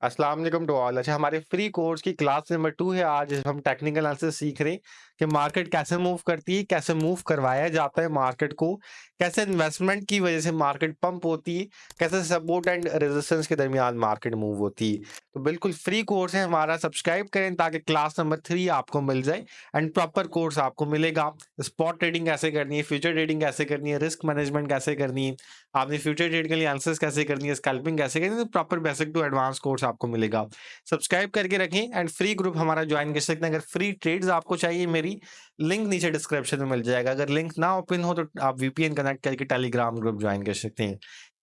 अस्सलाम वालेकुम to all. अच्छा, हमारे फ्री कोर्स की क्लास नंबर 2 है आज। हम टेक्निकल एनालिसिस सीख रहे हैं कि मार्केट कैसे मूव करती है, कैसे मूव करवाया जाता है मार्केट को, कैसे इन्वेस्टमेंट की वजह से मार्केट पंप होती है, कैसे सपोर्ट एंड रेजिस्टेंस के दरमियान मार्केट मूव होती है। तो बिल्कुल फ्री कोर्स है हमारा, सब्सक्राइब करें ताकि क्लास नंबर 3 आपको मिल जाए एंड प्रॉपर कोर्स आपको मिलेगा। स्पॉट ट्रेडिंग कैसे करनी है, फ्यूचर ट्रेडिंग कैसे करनी है, रिस्क मैनेजमेंट कैसे करनी है, आपने फ्यूचर ट्रेड के लिए एनालिसिस कैसे करनी है, स्कैल्पिंग कैसे करनी है, तो proper basic to advance course आपको मिलेगा। सब्सक्राइब करके रखें एंड फ्री ग्रुप हमारा ज्वाइन कर सकते हैं। अगर फ्री ट्रेड्स आपको चाहिए, मेरी लिंक नीचे डिस्क्रिप्शन में मिल जाएगा। अगर लिंक ना ओपन हो तो आप वीपीएन कनेक्ट करके टेलीग्राम ग्रुप ज्वाइन कर सकते हैं।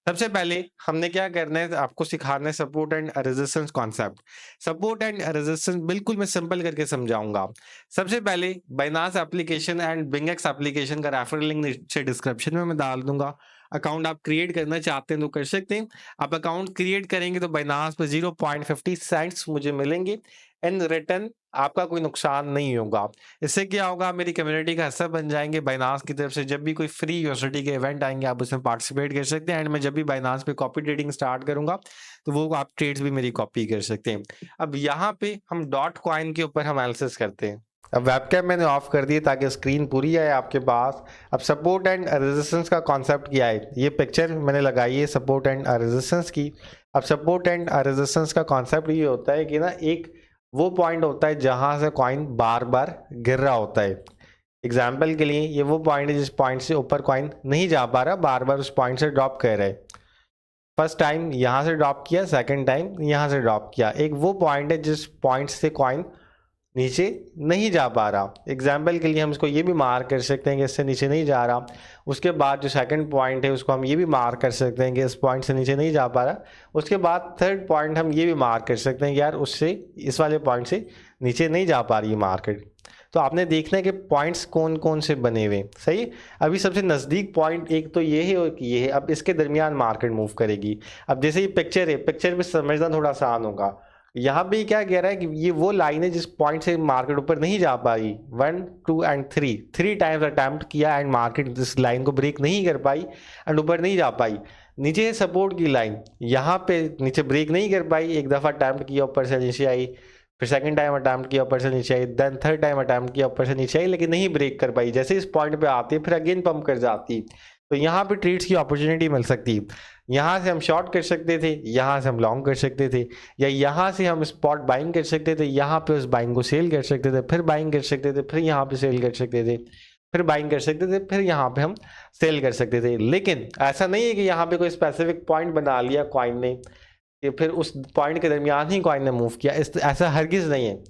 सबसे पहले हमने क्या करना है, आपको सिखाना है support and resistance concept. Support and resistance बिल्कुल मैं सिंपल करके समझाऊंगा। सबसे पहले बाइनांस एप्लीकेशन एंड बिंगेक्स एप्लीकेशन का रेफरल लिंक नीचे डिस्क्रिप्शन में मैं डाल दूंगा। अकाउंट आप क्रिएट करना चाहते हैं तो कर सकते हैं। आप अकाउंट क्रिएट करेंगे तो बाइनांस पे 0.50 सेंट्स मुझे मिलेंगे। इन रिटर्न आपका कोई नुकसान नहीं होगा। इससे क्या होगा, मेरी कम्युनिटी का हिस्सा बन जाएंगे। बाइनांस की तरफ से जब भी कोई फ्री यूनिवर्सिटी के इवेंट आएंगे आप उसमें पार्टिसिपेट कर सकते हैं। एंड मैं जब भी बाइनांस पे कॉपी ट्रेडिंग स्टार्ट करूंगा तो वो आप ट्रेड्स भी मेरी कॉपी कर सकते हैं। अब यहाँ पे हम डॉट कॉइन के ऊपर हम एनालिसिस करते हैं। अब वेबकैम मैंने ऑफ कर दी ताकि स्क्रीन पूरी आए आपके पास। अब सपोर्ट एंड रेजिस्टेंस का कॉन्सेप्ट क्या है, ये पिक्चर मैंने लगाई है सपोर्ट एंड रेजिस्टेंस की। अब सपोर्ट एंड रेजिस्टेंस का कॉन्सेप्ट ये होता है कि ना, एक वो पॉइंट होता है जहां से कॉइन बार बार गिर रहा होता है। एग्जाम्पल के लिए ये वो पॉइंट है जिस पॉइंट से ऊपर कॉइन नहीं जा पा रहा, बार बार उस पॉइंट से ड्रॉप कर रहा है। फर्स्ट टाइम यहाँ से ड्रॉप किया, सेकंड टाइम यहाँ से ड्रॉप किया। एक वो पॉइंट है जिस पॉइंट से कॉइन नीचे नहीं जा पा रहा। एग्जाम्पल के लिए हम इसको ये भी मार्क कर सकते हैं कि इससे नीचे नहीं जा रहा। उसके बाद जो सेकंड पॉइंट है उसको हम ये भी मार्क कर सकते हैं कि इस पॉइंट से नीचे नहीं जा पा रहा। उसके बाद थर्ड पॉइंट हम ये भी मार्क कर सकते हैं कि यार उससे इस वाले पॉइंट से नीचे नहीं जा पा रही है मार्केट। तो आपने देखना है कि पॉइंट्स कौन कौन से बने हुए, सही। अभी सबसे नज़दीक पॉइंट एक तो ये है और ये है। अब इसके दरमियान मार्केट मूव करेगी। अब जैसे ये पिक्चर है, पिक्चर में समझना थोड़ा आसान होगा। यहाँ पे क्या कह रहा है कि ये वो लाइन है जिस पॉइंट से मार्केट ऊपर नहीं जा पाई। 1 2 एंड 3 टाइम्स अटेम्प्ट किया एंड मार्केट इस लाइन को ब्रेक नहीं कर पाई एंड ऊपर नहीं जा पाई। नीचे है सपोर्ट की लाइन, यहाँ पे नीचे ब्रेक नहीं कर पाई। एक दफ़ा अटेम्प्ट किया, ऊपर से नीचे आई। फिर सेकंड टाइम अटेम्प्ट किया, ऊपर से नीचे आई। देन थर्ड टाइम अटेम्प्ट किया, ऊपर से नीचे आई, लेकिन नहीं ब्रेक कर पाई। जैसे इस पॉइंट पे आती है फिर अगेन पंप कर जाती। तो यहाँ पे ट्रेड्स की अपॉर्चुनिटी मिल सकती। यहाँ से हम शॉर्ट कर सकते थे, यहाँ से हम लॉन्ग कर सकते थे, या यहाँ से हम स्पॉट बाइंग कर सकते थे, यहाँ पे उस बाइंग को सेल कर सकते थे, फिर बाइंग कर सकते थे, फिर यहाँ पे सेल कर सकते थे, फिर बाइंग कर सकते थे, फिर यहाँ पे हम सेल कर सकते थे। लेकिन ऐसा नहीं है कि यहाँ पे कोई स्पेसिफिक पॉइंट बना लिया कॉइन ने कि फिर उस पॉइंट के दरमियान ही कॉइन ने मूव किया। ऐसा हरगिज नहीं है।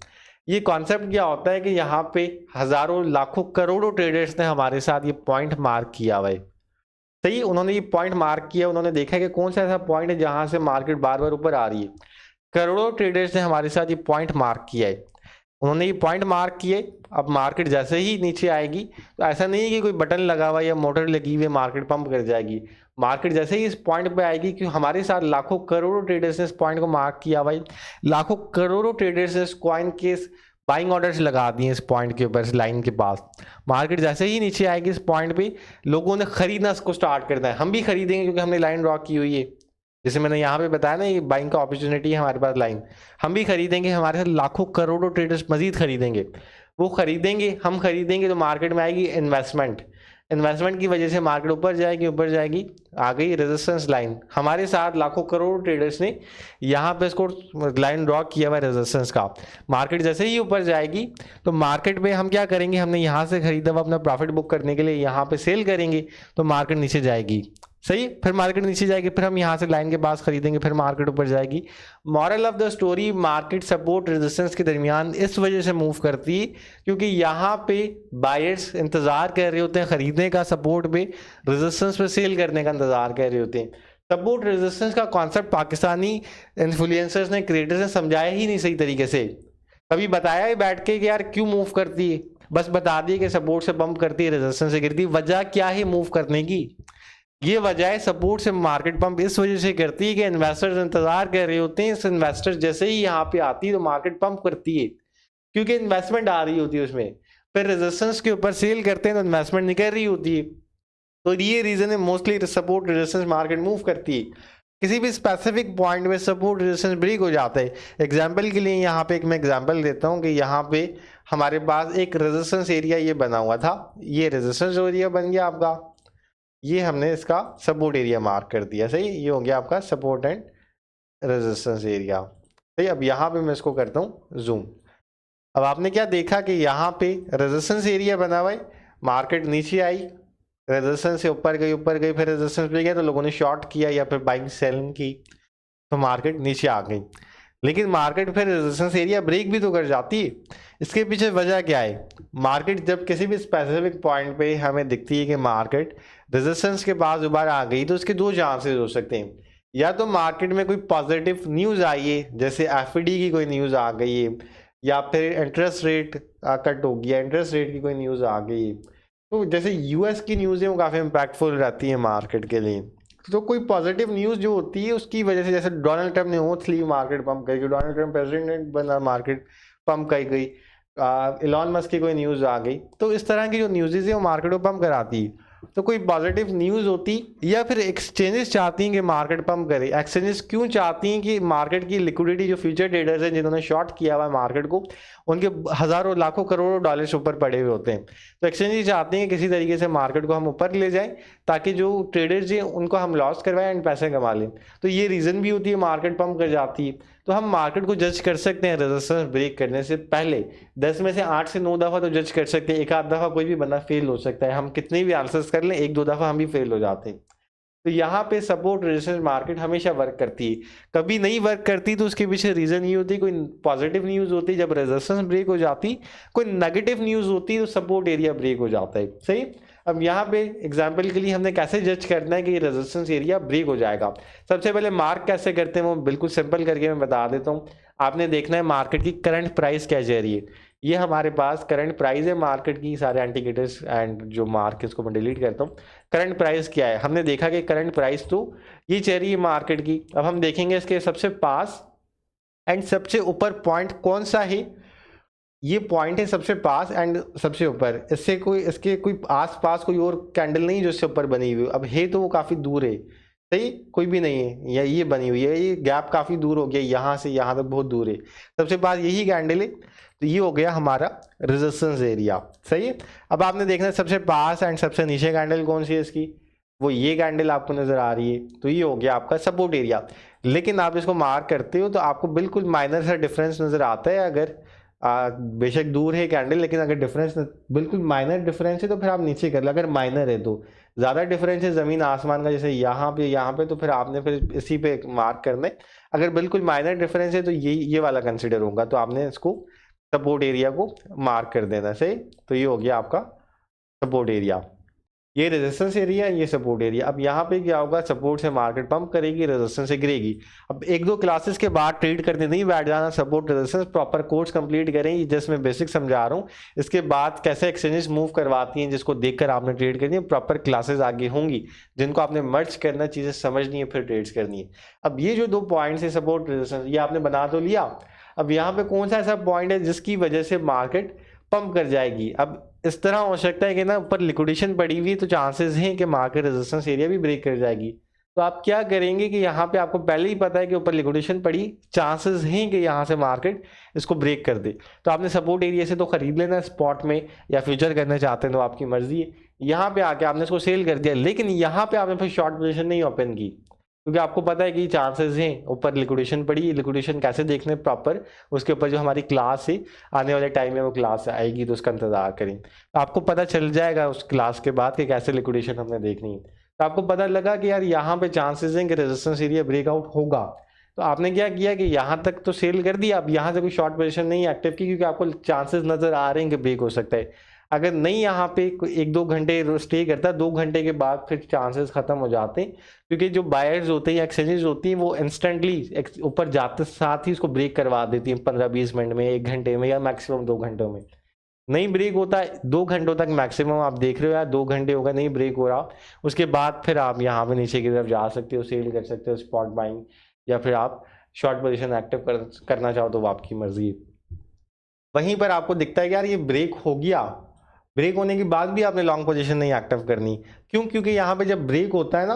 ये कॉन्सेप्ट क्या होता है कि यहाँ पे हजारों लाखों करोड़ों ट्रेडर्स ने हमारे साथ ये पॉइंट मार्क किया हुआ है, सही। उन्होंने ये पॉइंट मार्क किया, उन्होंने देखा कि कौन सा ऐसा पॉइंट है जहां से मार्केट बार बार ऊपर आ रही है। करोड़ों ट्रेडर्स ने हमारे साथ ये पॉइंट मार्क किया है। उन्होंने ये पॉइंट मार्क किए। अब मार्केट जैसे ही नीचे आएगी तो ऐसा नहीं है कि कोई बटन लगा हुआ या मोटर लगी हुई है मार्केट पंप कर जाएगी। मार्केट जैसे ही इस पॉइंट पे आएगी, कि हमारे साथ लाखों करोड़ों ट्रेडर्स ने इस पॉइंट को मार्क किया भाई, लाखों करोड़ों ट्रेडर्स ने इस कॉइन के बाइंग ऑर्डर्स लगा दिए इस पॉइंट के ऊपर, इस लाइन के पास। मार्केट जैसे ही नीचे आएगी इस पॉइंट पे लोगों ने खरीदना इसको स्टार्ट करना है। हम भी खरीदेंगे क्योंकि हमने लाइन ड्रॉ की हुई है। जैसे मैंने यहाँ पे बताया ना, ये बाइंग का अपॉर्चुनिटी है हमारे पास लाइन। हम भी खरीदेंगे, हमारे साथ लाखों करोड़ों ट्रेडर्स मजीद खरीदेंगे। वो खरीदेंगे, हम खरीदेंगे, तो मार्केट में आएगी इन्वेस्टमेंट। इन्वेस्टमेंट की वजह से मार्केट ऊपर जाएगी, ऊपर जाएगी। आ गई रेजिस्टेंस लाइन। हमारे साथ लाखों करोड़ ट्रेडर्स ने यहाँ पे इसको लाइन ड्रॉ किया हुआ है रेजिस्टेंस का। मार्केट जैसे ही ऊपर जाएगी तो मार्केट में हम क्या करेंगे, हमने यहाँ से खरीदा हुआ अपना प्रॉफिट बुक करने के लिए यहाँ पे सेल करेंगे तो मार्केट नीचे जाएगी, सही। फिर मार्केट नीचे जाएगी, फिर हम यहाँ से लाइन के पास खरीदेंगे, फिर मार्केट ऊपर जाएगी। Moral of the story, market support resistance के दरमियान इस वजह से मूव करती है क्योंकि यहाँ पे बायर्स इंतजार कर रहे होते हैं खरीदने का सपोर्ट पे, रेजिस्टेंस पे सेल करने का इंतजार कर रहे होते हैं। सपोर्ट रेजिस्टेंस का कॉन्सेप्ट पाकिस्तानी इन्फ्लुएंसर्स ने, क्रिएटर्स ने समझाया ही नहीं सही तरीके से। कभी बताया ही बैठ के कि यार क्यों मूव करती है, बस बता दिए कि सपोर्ट से पंप करती है, रेजिस्टेंस से गिरती है। वजह क्या है मूव करने की, ये वजह है सपोर्ट से मार्केट पंप इस वजह से करती है कि इन्वेस्टर्स इंतजार कर रहे होते हैं। इस इन्वेस्टर्स जैसे ही यहाँ पे आती है तो मार्केट पंप करती है क्योंकि इन्वेस्टमेंट आ रही होती है उसमें। फिर रेजिस्टेंस के ऊपर सेल करते हैं तो इन्वेस्टमेंट निकल रही होती है। तो ये रीजन है mostly support resistance market move करती है। किसी भी स्पेसिफिक पॉइंट में सपोर्ट रेजिस्टेंस ब्रेक हो जाता है। एग्जांपल के लिए यहाँ पे एक मैं एग्जांपल देता हूँ कि यहाँ पे हमारे पास एक रेजिस्टेंस एरिया ये बना हुआ था, ये रेजिस्टेंस एरिया बन गया आपका, ये हमने इसका सपोर्ट एरिया मार्क कर दिया, सही, ये हो गया आपका सपोर्ट एंड रेजिस्टेंस एरिया। सही, अब यहाँ पे मैं इसको करता हूँ जूम। अब आपने क्या देखा कि यहाँ पे रेजिस्टेंस एरिया बना हुआ है, मार्केट नीचे आई, रेजिस्टेंस से ऊपर गई, फिर रेजिस्टेंस पे गया तो लोगों ने शॉर्ट किया या फिर बाइंग सेलिंग की, तो मार्केट नीचे आ गई। लेकिन मार्केट फिर रेजिस्टेंस एरिया ब्रेक भी तो कर जाती है। इसके पीछे वजह क्या है? मार्केट जब किसी भी स्पेसिफिक पॉइंट पे हमें दिखती है कि मार्केट रेजिस्टेंस के पास दोबारा आ गई, तो इसके दो चांसेस हो सकते हैं। या तो मार्केट में कोई पॉजिटिव न्यूज़ आई है, जैसे एफडी की कोई न्यूज़ आ गई है, या फिर इंटरेस्ट रेट कट हो गया, इंटरेस्ट रेट की कोई न्यूज़ आ गई है। तो जैसे यूएस की न्यूज़ें वो काफ़ी इम्पैक्टफुल रहती है मार्केट के लिए। तो कोई पॉजिटिव न्यूज़ जो होती है उसकी वजह से, जैसे डोनाल्ड ट्रम्प ने ओथ ली, मार्केट पंप कर गई, डोनाल्ड ट्रम्प प्रेसिडेंट बना, मार्केट पंप कर गई, इलॉन मस्क की कोई न्यूज़ आ गई, तो इस तरह की जो न्यूज़ेज़ है वो मार्केट को पंप कराती है। तो कोई पॉजिटिव न्यूज़ होती, या फिर एक्सचेंजेस चाहती हैं कि मार्केट पंप करे। एक्सचेंजेस क्यों चाहती हैं कि मार्केट की लिक्विडिटी, जो फ्यूचर ट्रेडर्स हैं जिन्होंने शॉर्ट किया हुआ है मार्केट को, उनके हज़ारों लाखों करोड़ों डॉलर्स ऊपर पड़े हुए होते हैं। तो एक्सचेंजेस चाहते हैं किसी तरीके से मार्केट को हम ऊपर ले जाएं, ताकि जो ट्रेडर्स हैं उनको हम लॉस करवाएं एंड पैसे कमा लें। तो ये रीज़न भी होती है, मार्केट पंप कर जाती है। तो हम मार्केट को जज कर सकते हैं रेजिस्टेंस ब्रेक करने से पहले 10 में से 8 से 9 दफ़ा तो जज कर सकते हैं। एक आध दफ़ा कोई भी बंदा फेल हो सकता है, हम कितने भी आंसर्स कर लें, एक दो दफ़ा हम भी फेल हो जाते हैं। तो यहाँ पे सपोर्ट रेजिस्टेंस मार्केट हमेशा वर्क करती है। कभी नहीं वर्क करती तो उसके पीछे रीज़न ये होती है, कोई पॉजिटिव न्यूज़ होती जब रेजिस्टेंस ब्रेक हो जाती, कोई नेगेटिव न्यूज़ होती तो सपोर्ट एरिया ब्रेक हो जाता है। सही, अब यहाँ पे एग्जाम्पल के लिए हमने कैसे जज करना है कि रेजिस्टेंस एरिया ब्रेक हो जाएगा। सबसे पहले मार्क कैसे करते हैं वो बिल्कुल सिंपल करके मैं बता देता हूँ। आपने देखना है मार्केट की करंट प्राइस क्या जा रही है। ये हमारे पास करंट प्राइस है मार्केट की, सारे एंटीकेटर्स एंड जो मार्क इसको मैं डिलीट करता हूँ। करंट प्राइस क्या है, हमने देखा कि करंट प्राइस तो ये चल रही है मार्केट की। अब हम देखेंगे इसके सबसे पास एंड सबसे ऊपर पॉइंट कौन सा है। ये पॉइंट है सबसे पास एंड सबसे ऊपर, इससे कोई, इसके कोई आस पास कोई और कैंडल नहीं जो इससे ऊपर बनी हुई। अब है तो वो काफ़ी दूर है, सही, कोई भी नहीं है, या ये बनी हुई है, ये गैप काफ़ी दूर हो गया, यहाँ से यहाँ तक बहुत दूर है, सबसे पास यही कैंडल है। तो ये हो गया हमारा रेजिस्टेंस एरिया, सही है। अब आपने देखना है सबसे पास एंड सबसे नीचे कैंडल कौन सी है इसकी, वो ये कैंडल आपको नज़र आ रही है। तो ये हो गया आपका सपोर्ट एरिया। लेकिन आप इसको मार्क करते हो तो आपको बिल्कुल माइनर सा डिफरेंस नज़र आता है। अगर बेशक दूर है कैंडल, लेकिन अगर डिफरेंस बिल्कुल माइनर डिफरेंस है तो फिर आप नीचे कर लो। अगर माइनर है तो, ज़्यादा डिफरेंस है ज़मीन आसमान का, जैसे यहाँ पे तो फिर आपने फिर इसी पे मार्क करना है। अगर बिल्कुल माइनर डिफरेंस है तो ये वाला कंसिडर होगा, तो आपने इसको सपोर्ट एरिया को मार्क कर देना, सही। तो ये हो गया आपका सपोर्ट एरिया, ये रेजिस्टेंस एरिया, ये सपोर्ट एरिया। अब यहाँ पे क्या होगा, सपोर्ट से मार्केट पंप करेगी, रेजिस्टेंस से गिरेगी। अब एक दो क्लासेस के बाद ट्रेड करने नहीं बैठ जाना, support resistance proper course complete करें, जस्ट मैं बेसिक समझा रहा हूँ। इसके बाद कैसे एक्सचेंजेस मूव करवाती हैं, जिसको देखकर आपने ट्रेड करनी है, प्रॉपर क्लासेस आगे होंगी जिनको आपने मर्ज करना, चीज़ें समझनी है, फिर ट्रेड्स करनी है। अब ये जो दो पॉइंट्स है सपोर्ट रेजिस्टेंस, ये आपने बना तो लिया। अब यहाँ पे कौन सा ऐसा पॉइंट है जिसकी वजह से मार्केट पंप कर जाएगी। अब इस तरह हो सकता है कि ना ऊपर लिक्विडेशन पड़ी हुई, तो चांसेस हैं कि मार्केट रेजिस्टेंस एरिया भी ब्रेक कर जाएगी। तो आप क्या करेंगे कि यहाँ पे आपको पहले ही पता है कि ऊपर लिक्विडेशन पड़ी, चांसेस हैं कि यहाँ से मार्केट इसको ब्रेक कर दे, तो आपने सपोर्ट एरिया से तो खरीद लेना स्पॉट में, या फ्यूचर करना चाहते हैं तो आपकी मर्जी है। यहाँ पे आके आपने इसको सेल कर दिया, लेकिन यहाँ पे आपने फिर शॉर्ट पोजीशन नहीं ओपन की, क्योंकि आपको पता है कि चांसेस हैं ऊपर लिक्विडेशन पड़ी। लिक्विडेशन कैसे देखने प्रॉपर, उसके ऊपर जो हमारी क्लास है आने वाले टाइम में वो क्लास आएगी, तो उसका इंतजार करें, तो आपको पता चल जाएगा उस क्लास के बाद कि कैसे लिक्विडेशन हमने देखनी है। तो आपको पता लगा कि यार यहाँ पे चांसेस हैं कि रेजिस्टेंस एरिया ब्रेकआउट होगा, तो आपने क्या किया कि यहाँ तक तो सेल कर दिया। अब यहाँ से कोई शॉर्ट पोजीशन नहीं एक्टिव की, क्योंकि आपको चांसेस नजर आ रहे हैं कि ब्रेक हो सकता है। अगर नहीं यहाँ पे एक दो घंटे स्टे करता, 2 घंटे के बाद फिर चांसेस खत्म हो जाते हैं, क्योंकि जो बायर्स होते हैं या एक्सचेंजेस होती हैं वो इंस्टेंटली ऊपर जाते साथ ही उसको ब्रेक करवा देती हैं 15-20 मिनट में, 1 घंटे में, या मैक्सिमम 2 घंटों में। नहीं ब्रेक होता है 2 घंटों तक मैक्सिमम, आप देख रहे हो यार 2 घंटे होगा नहीं ब्रेक हो रहा, उसके बाद फिर आप यहाँ पे नीचे की तरफ जा सकते हो, सेल कर सकते हो स्पॉट बाइंग, या फिर आप शॉर्ट पोजिशन एक्टिव करना चाहो तो वो आपकी मर्जी है। वहीं पर आपको दिखता है कि यार ये ब्रेक हो गया, ब्रेक होने के बाद भी आपने लॉन्ग पोजीशन नहीं एक्टिव करनी। क्यों? क्योंकि यहाँ पे जब ब्रेक होता है ना,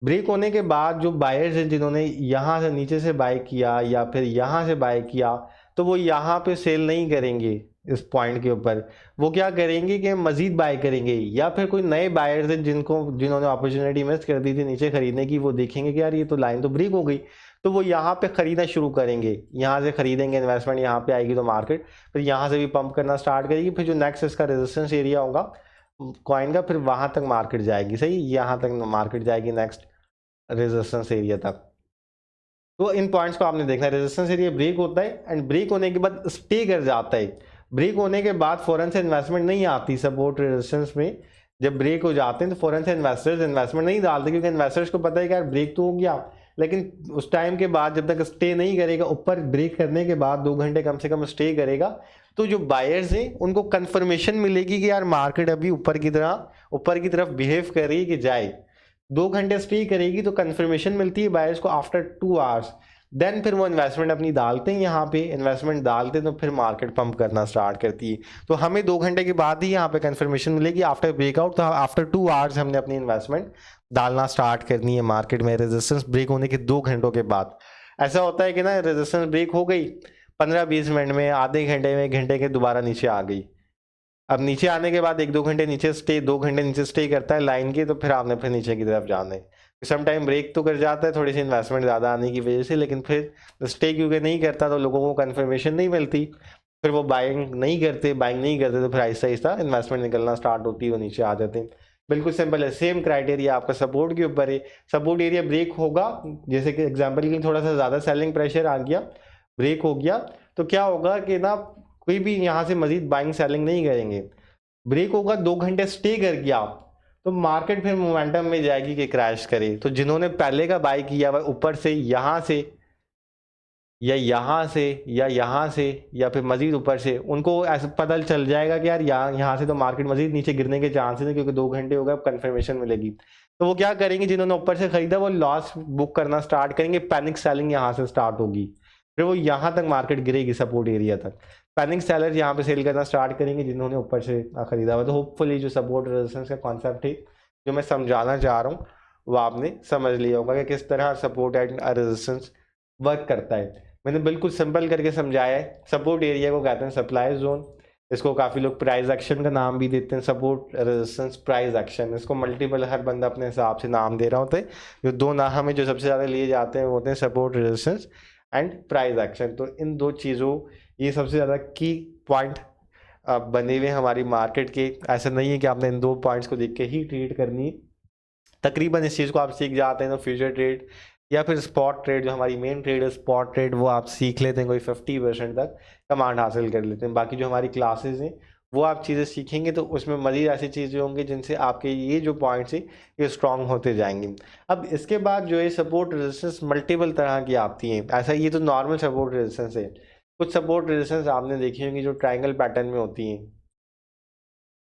ब्रेक होने के बाद जो बायर्स हैं जिन्होंने यहाँ से नीचे से बाय किया या फिर यहाँ से बाय किया, तो वो यहाँ पे सेल नहीं करेंगे इस पॉइंट के ऊपर। वो क्या करेंगे कि मजीद बाय करेंगे, या फिर कोई नए बायर्स हैं जिन्होंने अपॉर्चुनिटी मिस कर दी थी नीचे खरीदने की, वो देखेंगे कि यार ये तो लाइन तो ब्रेक हो गई, तो वो यहाँ पे खरीदना शुरू करेंगे, यहाँ से खरीदेंगे, इन्वेस्टमेंट यहाँ पे आएगी तो मार्केट फिर यहाँ से भी पंप करना स्टार्ट करेगी। फिर जो नेक्स्ट इसका रेजिस्टेंस एरिया होगा कॉइन का, फिर वहां तक मार्केट जाएगी, सही, यहाँ तक मार्केट जाएगी नेक्स्ट रेजिस्टेंस एरिया तक। तो इन पॉइंट्स को आपने देखना है, रेजिस्टेंस एरिया ब्रेक होता है एंड ब्रेक होने के बाद स्टे कर जाता है। ब्रेक होने के बाद फौरन से इन्वेस्टमेंट नहीं आती सपोर्ट रेजिस्टेंस में। जब ब्रेक हो जाते हैं तो फौरन से इन्वेस्टर्स इन्वेस्टमेंट नहीं डालते, क्योंकि इन्वेस्टर्स को पता है कि यार ब्रेक तो हो गया, लेकिन उस टाइम के बाद जब तक स्टे नहीं करेगा, ऊपर ब्रेक करने के बाद 2 घंटे कम से कम स्टे करेगा, तो जो बायर्स हैं उनको कंफर्मेशन मिलेगी कि यार मार्केट अभी ऊपर की तरफ बिहेव कर रही है कि जाए। 2 घंटे स्टे करेगी तो कंफर्मेशन मिलती है बायर्स को आफ्टर 2 आवर्स। देन फिर वो इन्वेस्टमेंट अपनी डालते हैं, यहाँ पे इन्वेस्टमेंट डालते हैं तो फिर मार्केट पंप करना स्टार्ट करती है। तो हमें 2 घंटे के बाद ही यहाँ पे कंफर्मेशन मिलेगी आफ्टर ब्रेकआउट, तो आफ्टर 2 आवर्स हमने अपनी इन्वेस्टमेंट डालना स्टार्ट करनी है मार्केट में रेजिस्टेंस ब्रेक होने के 2 घंटों के बाद। ऐसा होता है कि ना रेजिस्टेंस ब्रेक हो गई 15-20 मिनट में, आधे घंटे में, घंटे के दोबारा नीचे आ गई। अब नीचे आने के बाद 1-2 घंटे नीचे स्टे, 2 घंटे नीचे स्टे करता है लाइन के, तो फिर आपने फिर नीचे की तरफ जाना है। सम टाइम ब्रेक तो कर जाता है थोड़ी सी इन्वेस्टमेंट ज़्यादा आने की वजह से, लेकिन फिर स्टे क्योंकि नहीं करता तो लोगों को कंफर्मेशन नहीं मिलती, फिर वो बाइंग नहीं करते तो फिर आहिस्ता आहिस्ता इन्वेस्टमेंट निकलना स्टार्ट होती है, वो नीचे आ जाते हैं। बिल्कुल सिंपल है, सेम क्राइटेरिया आपका सपोर्ट के ऊपर है। सपोर्ट एरिया ब्रेक होगा, जैसे कि एग्जाम्पल के लिए थोड़ा सा ज़्यादा सेलिंग प्रेशर आ गया, ब्रेक हो गया, तो क्या होगा कि ना कोई भी यहाँ से मजीद बाइंग सेलिंग नहीं करेंगे। ब्रेक होगा, 2 घंटे स्टे कर गया, तो मार्केट फिर मोमेंटम में जाएगी कि क्रैश करे। तो जिन्होंने पहले का बाय किया हुआ ऊपर से यहाँ से या यहाँ से या यहाँ से या फिर मजीद ऊपर से, उनको ऐसा पता चल जाएगा कि यार यहाँ से तो मार्केट मजीद नीचे गिरने के चांसेस है, क्योंकि 2 घंटे हो गए, अब कंफर्मेशन मिलेगी। तो वो क्या करेंगे, जिन्होंने ऊपर से खरीदा वो लॉस बुक करना स्टार्ट करेंगे, पैनिक सेलिंग यहाँ से स्टार्ट होगी, फिर वो यहाँ तक मार्केट गिरेगी सपोर्ट एरिया तक। पैनिक सेलर यहाँ पे सेल करना स्टार्ट करेंगे जिन्होंने ऊपर से खरीदा हुआ। तो होपफुली जो सपोर्ट रेजिस्टेंस का कॉन्सेप्ट है जो मैं समझाना चाह रहा हूँ वो आपने समझ लिया होगा कि किस तरह सपोर्ट एंड रेजिस्टेंस वर्क करता है। मैंने बिल्कुल सिंपल करके समझाया है। सपोर्ट एरिया को कहते हैं सप्लाई जोन, इसको काफ़ी लोग प्राइस एक्शन का नाम भी देते हैं, सपोर्ट रेजिस्टेंस प्राइस एक्शन, इसको मल्टीपल हर बंदा अपने हिसाब से नाम दे रहा होता है। जो 2 नाम हमें जो सबसे ज़्यादा लिए जाते हैं वो होते हैं support resistance and price action. तो इन 2 चीज़ों, ये सबसे ज़्यादा की पॉइंट बने हुए हमारी मार्केट के। ऐसा नहीं है कि आपने इन 2 पॉइंट्स को देख के ही ट्रेड करनी है, तकरीबन इस चीज़ को आप सीख जाते हैं तो फ्यूचर ट्रेड या फिर स्पॉट ट्रेड, जो हमारी मेन ट्रेड है स्पॉट ट्रेड, वो आप सीख लेते हैं, कोई 50% तक कमांड हासिल कर लेते हैं। बाकी जो हमारी क्लासेस हैं वो आप चीज़ें सीखेंगे तो उसमें मज़ीद ऐसी चीज़ें होंगी जिनसे आपके ये जो पॉइंट्स हैं ये स्ट्रांग होते जाएंगे। अब इसके बाद जो है सपोर्ट रेजिस्टेंस मल्टीपल तरह की आती हैं। ऐसा ये तो नॉर्मल सपोर्ट रेजिस्टेंस है, कुछ सपोर्ट रेजिस्टेंस आपने देखी होंगी जो ट्रायंगल पैटर्न में होती हैं,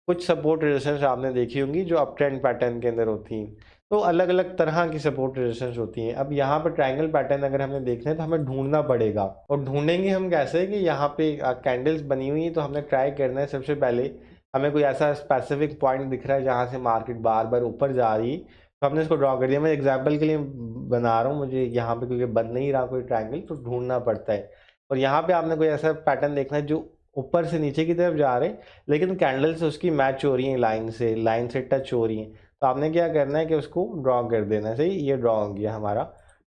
कुछ सपोर्ट रेजिस्टेंस आपने देखी होंगी जो अप ट्रेंड पैटर्न के अंदर होती हैं। तो अलग अलग तरह की सपोर्ट रेजिस्टेंस होती हैं। अब यहाँ पर ट्रायंगल पैटर्न अगर हमें देखना है तो हमें ढूंढना पड़ेगा, और ढूंढेंगे हम कैसे कि यहाँ पे कैंडल्स बनी हुई है, तो हमने ट्राई करना है सबसे पहले हमें कोई ऐसा स्पेसिफिक पॉइंट दिख रहा है जहाँ से मार्केट बार बार ऊपर जा रही है, तो हमने इसको ड्रॉ कर दिया। मैं एग्जाम्पल के लिए बना रहा हूँ, मुझे यहाँ पे क्योंकि बन नहीं रहा कोई ट्रायंगल तो ढूंढना पड़ता है। और यहाँ पे आपने कोई ऐसा पैटर्न देखना है जो ऊपर से नीचे की तरफ जा रहे हैं, लेकिन कैंडल्स उसकी मैच हो रही हैं, लाइन से टच हो रही हैं, तो आपने क्या करना है कि उसको ड्रॉ कर देना है। सही, ये ड्रॉ हो गया हमारा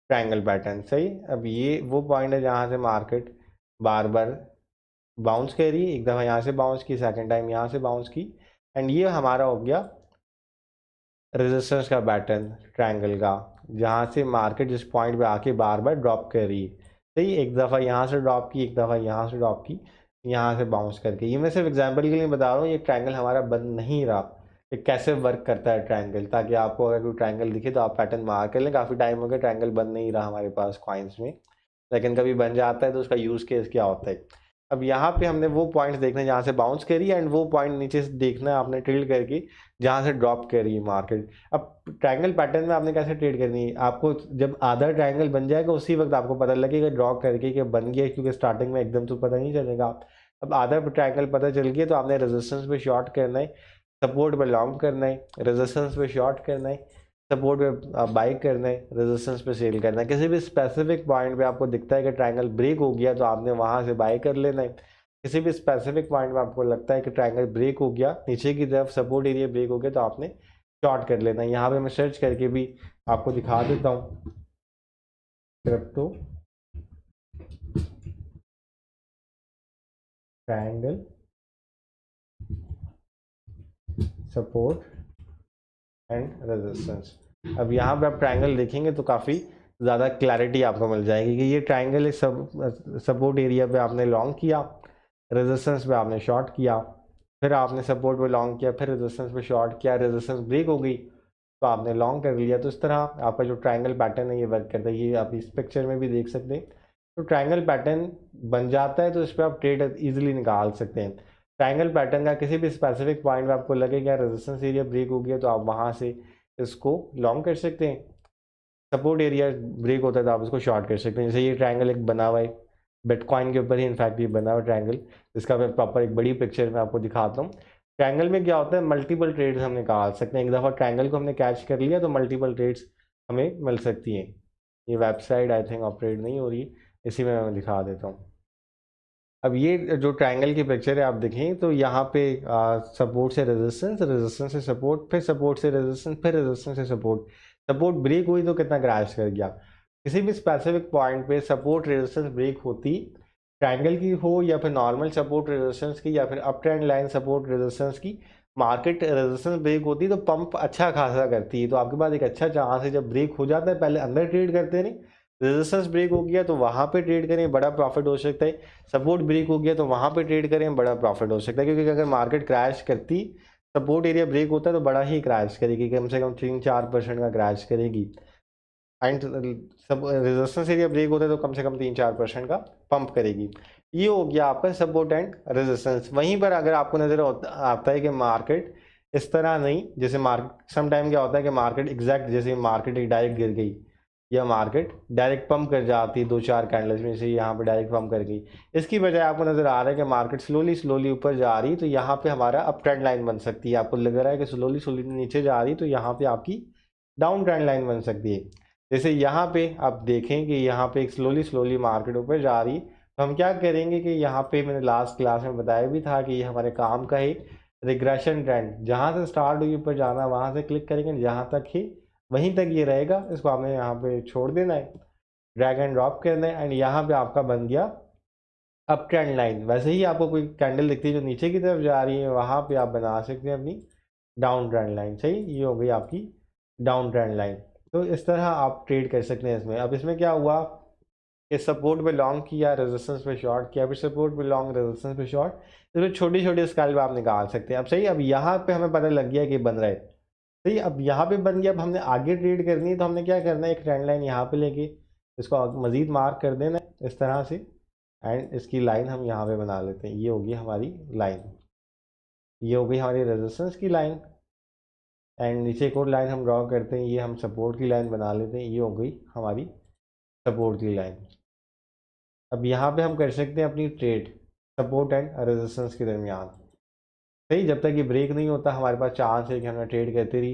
ट्रायंगल पैटर्न। सही, अब ये वो पॉइंट है जहाँ से मार्केट बार बार बाउंस कर रही है, एक दफ़ा यहाँ से बाउंस की, सेकंड टाइम यहाँ से बाउंस की, एंड ये हमारा हो गया रेजिस्टेंस का पैटर्न ट्रायंगल का, जहाँ से मार्केट जिस पॉइंट पे आके बार बार ड्रॉप कर रही है। सही, एक दफ़ा यहाँ से ड्रॉप की, एक दफ़ा यहाँ से ड्रॉप की, यहाँ से बाउंस करके। ये मैं सिर्फ एग्जांपल के लिए बता रहा हूँ, ये ट्रायंगल हमारा बन नहीं रहा, ये कैसे वर्क करता है ट्रायंगल, ताकि आपको अगर कोई ट्रायंगल दिखे तो आप पैटर्न मार कर लें। काफ़ी टाइम हो गया ट्रायंगल बन नहीं रहा हमारे पास कॉइन्स में, लेकिन कभी बन जाता है तो उसका यूज़ केस क्या होता है। अब यहाँ पे हमने वो पॉइंट्स देखने जहाँ से बाउंस करी, एंड वो पॉइंट नीचे से देखना है आपने टिल्ट करके जहाँ से ड्रॉप कर रही है मार्केट। अब ट्रायंगल पैटर्न में आपने कैसे ट्रेड करनी है, आपको जब आधा ट्रायंगल बन जाएगा उसी वक्त आपको पता लगेगा ड्रॉ करके कि बन गया, क्योंकि स्टार्टिंग में एकदम तो पता नहीं चलेगा। अब आधा ट्रायंगल पता चल गया तो आपने रेजिस्टेंस पे शॉर्ट करना है, सपोर्ट पे लॉन्ग करना है, रेजिस्टेंस पे शॉर्ट करना है, सपोर्ट पे आप बाई करना है, रेजिस्टेंस पे सेल करना है। किसी भी स्पेसिफिक पॉइंट पे आपको दिखता है कि ट्रायंगल ब्रेक हो गया तो आपने वहां से बाई कर लेना है। किसी भी स्पेसिफिक पॉइंट पे आपको लगता है कि ट्रायंगल ब्रेक हो गया, नीचे की तरफ सपोर्ट एरिया ब्रेक हो गया, तो आपने शॉर्ट कर लेना है। यहाँ पे मैं सर्च करके भी आपको दिखा देता हूँ, crypto triangle support and resistance. अब यहाँ पे आप ट्रायंगल देखेंगे तो काफ़ी ज़्यादा क्लैरिटी आपको मिल जाएगी कि ये ट्रायंगल इस सपोर्ट एरिया पे आपने लॉन्ग किया, रेजिस्टेंस पे आपने शॉर्ट किया, फिर आपने सपोर्ट पे लॉन्ग किया, फिर रेजिस्टेंस पे शॉर्ट किया, रेजिस्टेंस ब्रेक हो गई तो आपने लॉन्ग कर लिया। तो इस तरह आपका जो ट्रायंगल पैटर्न है ये वर्क करता है। ये आप इस पिक्चर में भी देख सकते हैं। तो ट्रायंगल पैटर्न बन जाता है तो इस पर आप ट्रेड इजीली निकाल सकते हैं। ट्रायंगल पैटर्न का किसी भी स्पेसिफिक पॉइंट पे आपको लगे कि रेजिस्टेंस एरिया ब्रेक हो गया तो आप वहाँ से इसको लॉन्ग कर सकते हैं। सपोर्ट एरिया ब्रेक होता है तो आप इसको शॉर्ट कर सकते हैं। जैसे ये ट्रायंगल एक बना हुआ है बिटकॉइन के ऊपर ही, इनफैक्ट ये बना हुआ ट्रायंगल, इसका मैं प्रॉपर एक बड़ी पिक्चर में आपको दिखाता हूँ। ट्रायंगल में क्या होता है, मल्टीपल ट्रेड्स हम निकाल सकते हैं। एक दफ़ा ट्रायंगल को हमने कैच कर लिया तो मल्टीपल ट्रेड्स हमें मिल सकती हैं। ये वेबसाइट आई थिंक ऑपरेट नहीं हो रही, इसी में मैं दिखा देता हूँ। अब ये जो ट्रायंगल की पिक्चर है आप देखें तो यहाँ पे सपोर्ट से रेजिस्टेंस, रेजिस्टेंस से सपोर्ट, फिर सपोर्ट से रेजिस्टेंस, फिर रेजिस्टेंस से सपोर्ट। सपोर्ट ब्रेक हुई तो कितना क्रैश कर गया। किसी भी स्पेसिफिक पॉइंट पे सपोर्ट रेजिस्टेंस ब्रेक होती, ट्रायंगल की हो या फिर नॉर्मल सपोर्ट रेजिस्टेंस की या फिर up trend line support resistance की, मार्केट रेजिस्टेंस ब्रेक होती तो पंप अच्छा खासा करती है। तो आपके पास एक अच्छा चांस है, जब ब्रेक हो जाता है पहले अंदर ट्रेड करते नहीं, रेजिस्टेंस ब्रेक हो गया तो वहाँ पे ट्रेड करें, बड़ा प्रॉफिट हो सकता है। सपोर्ट ब्रेक हो गया तो वहाँ पे ट्रेड करें, बड़ा प्रॉफिट हो सकता है। क्योंकि अगर मार्केट क्रैश करती, सपोर्ट एरिया ब्रेक होता है तो बड़ा ही क्रैश करेगी, कम से कम 3-4% का क्रैश करेगी। एंड सब रेजिस्टेंस एरिया ब्रेक होता है तो कम से कम 3-4% का पंप करेगी। ये हो गया आपका सपोर्ट एंड रेजिस्टेंस। वहीं पर अगर आपको नजर आता है कि मार्केट इस तरह नहीं, जैसे मार्केट सम टाइम क्या होता है कि मार्केट एग्जैक्ट जैसे मार्केट एक डायरेक्ट गिर गई या मार्केट डायरेक्ट पंप कर जाती है 2-4 कैंडल्स में से, यहाँ पे डायरेक्ट पंप कर गई, इसकी बजाय आपको नजर आ रहा है कि मार्केट स्लोली स्लोली ऊपर जा रही, तो यहाँ पे हमारा अप ट्रेंड लाइन बन सकती है। आपको लग रहा है कि स्लोली स्लोली नीचे जा रही तो यहाँ पे आपकी डाउन ट्रेंड लाइन बन सकती है। जैसे यहाँ पे आप देखें कि यहाँ पे एक स्लोली स्लोली मार्केट ऊपर जा रही, तो हम क्या करेंगे कि यहाँ पे मैंने लास्ट क्लास में बताया भी था कि ये हमारे काम का है रिग्रेशन ट्रेंड, जहाँ से स्टार्ट हुई ऊपर जाना वहाँ से क्लिक करेंगे, जहाँ तक ही वहीं तक ये रहेगा, इसको आपने यहाँ पे छोड़ देना है, ड्रैग एंड ड्रॉप करना है, एंड यहाँ पे आपका बन गया अप ट्रेंड लाइन। वैसे ही आपको कोई कैंडल दिखती है जो नीचे की तरफ जा रही है, वहाँ पे आप बना सकते हैं अपनी डाउन ट्रेंड लाइन। सही, ये हो गई आपकी डाउन ट्रेंड लाइन। तो इस तरह आप ट्रेड कर सकते हैं इसमें। अब इसमें क्या हुआ कि सपोर्ट पे लॉन्ग किया, रेजिस्टेंस पे शॉर्ट किया, फिर सपोर्ट पे लॉन्ग, रेजिस्टेंस पे शॉर्ट, इसमें छोटी छोटी स्केल आप निकाल सकते हैं। अब सही, अब यहाँ पे हमें पता लग गया कि बन रहा है। सही, अब यहाँ पे बन गया, अब हमने आगे ट्रेड करनी है तो हमने क्या करना है, एक ट्रेंड लाइन यहाँ पे लेके इसको मजीद मार्क कर देना है इस तरह से, एंड इसकी लाइन हम यहाँ पे बना लेते हैं। ये होगी हमारी लाइन, ये हो गई हमारी रेजिस्टेंस की लाइन, एंड नीचे एक और लाइन हम ड्रॉ करते हैं, ये हम सपोर्ट की लाइन बना लेते हैं। ये हो गई हमारी सपोर्ट की लाइन। अब यहाँ पे हम कर सकते हैं अपनी ट्रेड सपोर्ट एंड रेजिस्टेंस के दरमियान। सही, जब तक ये ब्रेक नहीं होता हमारे पास चांस है कि हमें ट्रेड करते रही।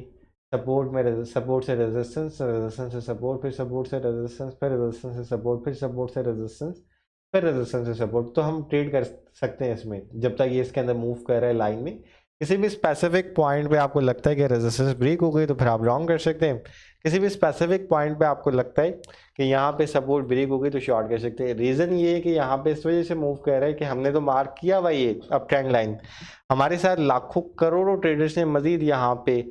सपोर्ट में सपोर्ट से रेजिस्टेंस, रेजिस्टेंस से सपोर्ट, फिर सपोर्ट से रेजिस्टेंस, फिर रेजिस्टेंस से सपोर्ट, फिर सपोर्ट से रेजिस्टेंस, फिर रेजिस्टेंस से सपोर्ट। तो हम ट्रेड कर सकते हैं इसमें जब तक ये इसके अंदर मूव कर रहा है लाइन में। किसी भी स्पेसिफिक पॉइंट पे आपको लगता है कि रेजिस्टेंस ब्रेक हो गई तो फिर आप लॉन्ग कर सकते हैं। किसी भी स्पेसिफिक पॉइंट पे आपको लगता है कि यहाँ पे सपोर्ट ब्रेक हो गई तो शॉर्ट कर सकते हैं। रीज़न ये है कि यहाँ पे इस वजह से मूव कर रहा है कि हमने तो मार्क किया हुआ ये अप ट्रेंड लाइन, हमारे साथ लाखों करोड़ों ट्रेडर्स ने मजीद यहाँ पे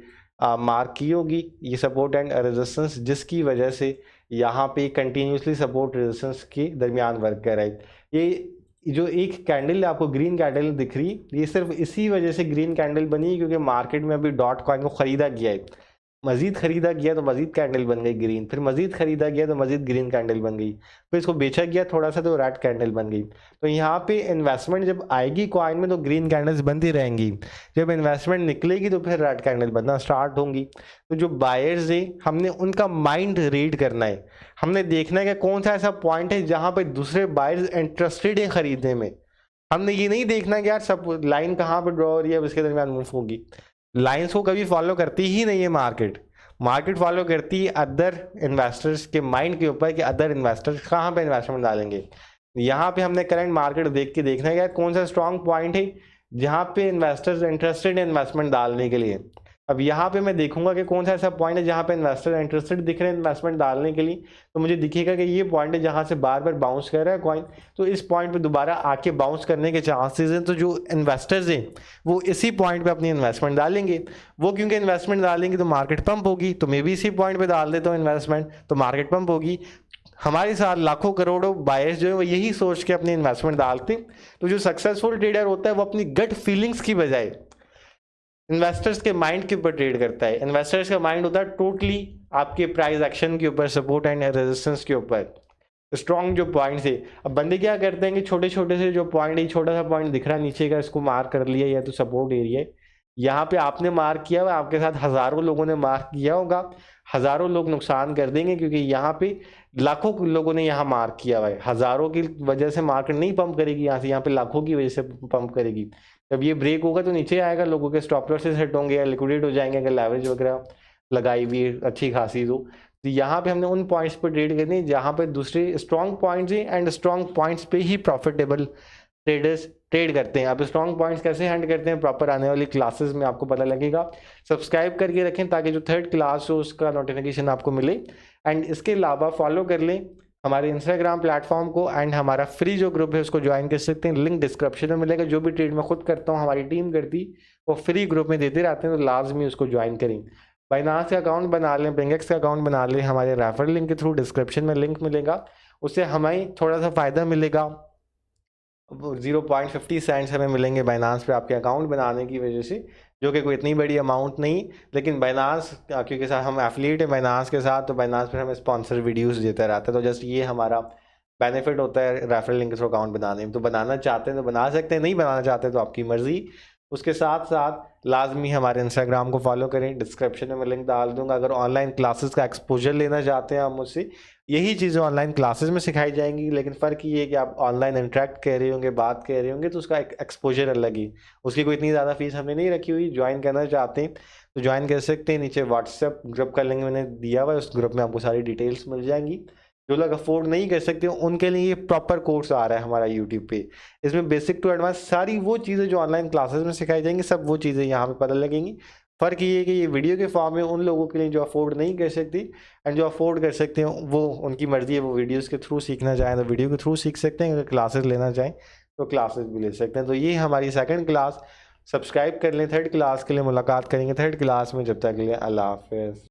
मार्क की होगी ये सपोर्ट एंड रेजिस्टेंस, जिसकी वजह से यहाँ पे कंटिन्यूसली सपोर्ट रेजिस्टेंस के दरमियान वर्क कर रहा है। ये जो एक कैंडल आपको ग्रीन कैंडल दिख रही, ये सिर्फ इसी वजह से ग्रीन कैंडल बनी क्योंकि मार्केट में अभी डॉट कॉइन को ख़रीदा गया है, मजीद खरीदा गया तो मजीद कैंडल बन गई ग्रीन, फिर मजीद खरीदा गया तो मजीद ग्रीन कैंडल बन गई, फिर इसको बेचा गया थोड़ा सा तो रेड कैंडल बन गई। तो यहाँ पे इन्वेस्टमेंट जब आएगी कॉइन में तो ग्रीन कैंडल्स बनती रहेंगी, जब इन्वेस्टमेंट निकलेगी तो फिर रेड कैंडल बनना स्टार्ट होंगी। तो जो बायर्स है हमने उनका माइंड रीड करना है, हमने देखना है कि कौन सा ऐसा पॉइंट है जहाँ पर दूसरे बायर्स इंटरेस्टेड हैं खरीदने में। हमने ये नहीं देखना कि यार सब लाइन कहाँ पर ड्रॉ हो रही है अब इसके दरमियान मूव होगी। लाइंस को कभी फॉलो करती ही नहीं है मार्केट, मार्केट फॉलो करती है अदर इन्वेस्टर्स के माइंड के ऊपर कि अदर इन्वेस्टर्स कहाँ पे इन्वेस्टमेंट डालेंगे। यहाँ पे हमने करंट मार्केट देख के देखना है कि कौन सा स्ट्रॉन्ग पॉइंट है जहाँ पे इन्वेस्टर्स इंटरेस्टेड है इन्वेस्टमेंट डालने के लिए। अब यहाँ पे मैं देखूंगा कि कौन सा ऐसा पॉइंट है जहाँ पे इन्वेस्टर इंटरेस्टेड दिख रहे हैं इन्वेस्टमेंट डालने के लिए, तो मुझे दिखेगा कि ये पॉइंट है जहाँ से बार बार बाउंस कर रहा है कॉइन, तो इस पॉइंट पे दोबारा आके बाउंस करने के चांसेस हैं। तो जो इन्वेस्टर्स हैं वो इसी पॉइंट पे अपनी इन्वेस्टमेंट डालेंगे। वो क्योंकि इन्वेस्टमेंट डालेंगे तो मार्केट पंप होगी, तो मैं भी इसी पॉइंट पे डाल देता हूँ इन्वेस्टमेंट, तो मार्केट पंप होगी। हमारे साथ लाखों करोड़ों बायर्स जो है वो यही सोच के अपनी इन्वेस्टमेंट डालते। तो जो सक्सेसफुल ट्रेडर होता है वो अपनी गट फीलिंग्स की बजाय इन्वेस्टर्स के माइंड के ऊपर ट्रेड करता है। इन्वेस्टर्स का माइंड होता है टोटली आपके प्राइस एक्शन के ऊपर, सपोर्ट एंड रेजिस्टेंस के ऊपर, स्ट्रॉन्ग जो पॉइंट्स है। अब बंदे क्या करते हैं कि छोटे छोटे से जो पॉइंट है, छोटा सा पॉइंट दिख रहा है नीचे का, इसको मार्क कर लिया या तो सपोर्ट एरिया है, यहाँ पे आपने मार्क किया हुआ, आपके साथ हजारों लोगों ने मार्क किया होगा, हजारों लोग नुकसान कर देंगे क्योंकि यहाँ पे लाखों लोगों ने यहाँ मार्क किया हुआ है। हजारों की वजह से मार्केट नहीं पंप करेगी यहाँ से, यहाँ पे लाखों की वजह से पंप करेगी। जब ये ब्रेक होगा तो नीचे आएगा, लोगों के स्टॉप लॉसेस हिट होंगे या लिक्विडेट हो जाएंगे अगर लेवरेज वगैरह लगाई हुई है अच्छी खासी। तो यहाँ पे हमने उन पॉइंट्स पर ट्रेड करनी है जहाँ पे दूसरे स्ट्रॉन्ग पॉइंट्स हैं, एंड स्ट्रॉन्ग पॉइंट्स पे ही प्रॉफिटेबल ट्रेडर्स ट्रेड करते हैं। अब स्ट्रॉन्ग पॉइंट्स कैसे हैंड करते हैं प्रॉपर आने वाली क्लासेस में आपको पता लगेगा। सब्सक्राइब करके रखें ताकि जो थर्ड क्लास हो उसका नोटिफिकेशन आपको मिले, एंड इसके अलावा फॉलो कर लें हमारे इंस्टाग्राम प्लेटफॉर्म को, एंड हमारा फ्री जो ग्रुप है उसको ज्वाइन कर सकते हैं, लिंक डिस्क्रिप्शन में मिलेगा। जो भी ट्रेड मैं खुद करता हूँ हमारी टीम करती, वो फ्री ग्रुप में देते रहते हैं, तो लाजमी उसको ज्वाइन करें। बाइनांस का अकाउंट बना लें, बिंगेक्स का अकाउंट बना लें, हमारे रेफर लिंक के थ्रू डिस्क्रिप्शन में लिंक मिलेगा, उससे हमें थोड़ा सा फ़ायदा मिलेगा। 0.50 सेंट्स हमें मिलेंगे बाइनांस पे आपके अकाउंट बनाने की वजह से, जो कि कोई इतनी बड़ी अमाउंट नहीं, लेकिन बाइनांस क्योंकि साथ हम एफिलिएट है बाइनांस के साथ, तो बाइनांस पर हमें स्पॉन्सर वीडियोस देता रहता है। तो जस्ट ये हमारा बेनिफिट होता है रेफरल लिंक के थ्रू अकाउंट बनाने में। तो बनाना चाहते हैं तो बना सकते हैं, नहीं बनाना चाहते तो आपकी मर्जी। उसके साथ साथ लाजमी हमारे इंस्टाग्राम को फॉलो करें, डिस्क्रिप्शन में मैं लिंक डाल दूंगा। अगर ऑनलाइन क्लासेस का एक्सपोजर लेना चाहते हैं आप मुझसे, यही चीज़ें ऑनलाइन क्लासेस में सिखाई जाएंगी, लेकिन फ़र्क ये है कि आप ऑनलाइन इंटरेक्ट कर रहे होंगे, बात कर रहे होंगे, तो उसका एक एक्सपोजर अलग ही। उसकी कोई इतनी ज़्यादा फीस हमने नहीं रखी हुई। ज्वाइन करना चाहते हैं तो ज्वाइन कर सकते हैं, नीचे व्हाट्सएप ग्रुप का लिंक मैंने दिया हुआ है, उस ग्रुप में आपको सारी डिटेल्स मिल जाएंगी। जो लोग अफोर्ड नहीं कर सकते उनके लिए ये प्रॉपर कोर्स आ रहा है हमारा यूट्यूब पे। इसमें बेसिक टू एडवांस सारी वो चीज़ें जो ऑनलाइन क्लासेस में सिखाई जाएंगी, सब वो चीज़ें यहाँ पे पता लगेंगी। फ़र्क ये है कि ये वीडियो के फॉर्म में उन लोगों के लिए जो अफोर्ड नहीं कर सकती, एंड जो अफोर्ड कर सकते हैं वो उनकी मर्ज़ी है, वो वीडियोज़ के थ्रू सीखना चाहें तो वीडियो के थ्रू सीख सकते हैं, अगर क्लासेस लेना चाहें तो क्लासेस भी ले सकते हैं। तो ये हमारी सेकंड क्लास, सब्सक्राइब कर लें। थर्ड क्लास के लिए मुलाकात करेंगे थर्ड क्लास में, जब तक के लिए अल्लाह हाफ़िज़।